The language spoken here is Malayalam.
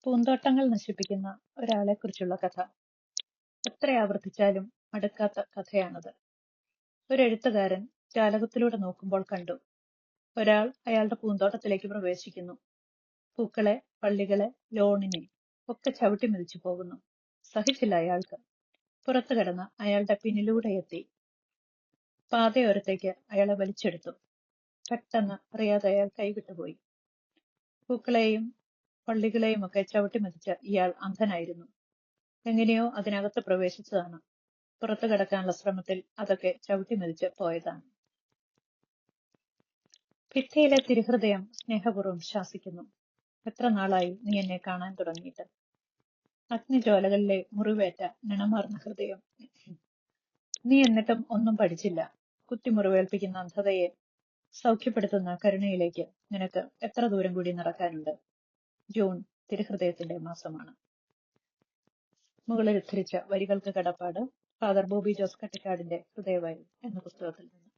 പൂന്തോട്ടങ്ങൾ നശിപ്പിക്കുന്ന ഒരാളെക്കുറിച്ചുള്ള കഥ. എത്ര ആവർത്തിച്ചാലും മടുക്കാത്ത കഥയാണത്. ഒരു എഴുത്തുകാരൻ ജാലകത്തിലൂടെ നോക്കുമ്പോൾ കണ്ടു. ഒരാൾ അയാളുടെ പൂന്തോട്ടത്തിലേക്ക് പ്രവേശിക്കുന്നു. പൂക്കളെ, പള്ളികളെ, ലോണിനെ ഒക്കെ ചവിട്ടി മെതിച്ചു പോകുന്നു. സഹിച്ചില്ല അയാൾക്ക്. പുറത്തു കിടന്ന് അയാളുടെ പിന്നിലൂടെ എത്തി. പാതയോരത്തേക്ക് അയാളെ വലിച്ചെടുത്തു. പെട്ടെന്ന് അറിയാതെ അയാൾ കൈവിട്ടുപോയി. പൂക്കളെയും പള്ളികളെയും ഒക്കെ ചവിട്ടി മെതിച്ച ഇയാൾ അന്ധനായിരുന്നു. എങ്ങനെയോ അതിനകത്ത് പ്രവേശിച്ചതാണ്. പുറത്തു കടക്കാനുള്ള ശ്രമത്തിൽ അതൊക്കെ ചവിട്ടി മെതിച്ച് പോയതാണ്. ഭിത്തിയിലെ തിരുഹൃദയം സ്നേഹപൂർവ്വം ശാസിക്കുന്നു. എത്ര നാളായി നീ എന്നെ കാണാൻ തുടങ്ങിയിട്ട്? അഗ്നിജ്വാലകളിലെ മുറിവേറ്റ നിണമാർന്ന ഹൃദയം. നീ എന്നിട്ടും ഒന്നും പഠിച്ചില്ല. കുത്തിമുറിവേൽപ്പിക്കുന്ന അന്ധതയെ സൗഖ്യപ്പെടുത്തുന്ന കരുണയിലേക്ക് നിനക്ക് എത്ര ദൂരം കൂടി നടക്കാനുണ്ട്? ജൂൺ തിരുഹൃദയത്തിന്റെ മാസമാണ്. മുകളിൽ ഉദ്ധരിച്ച വരികൾക്ക് കടപ്പാട് ഫാദർ ബോബി ജോസ് കട്ടിക്കാടിന്റെ ഹൃദയവായു എന്ന പുസ്തകത്തിൽ നിന്ന്.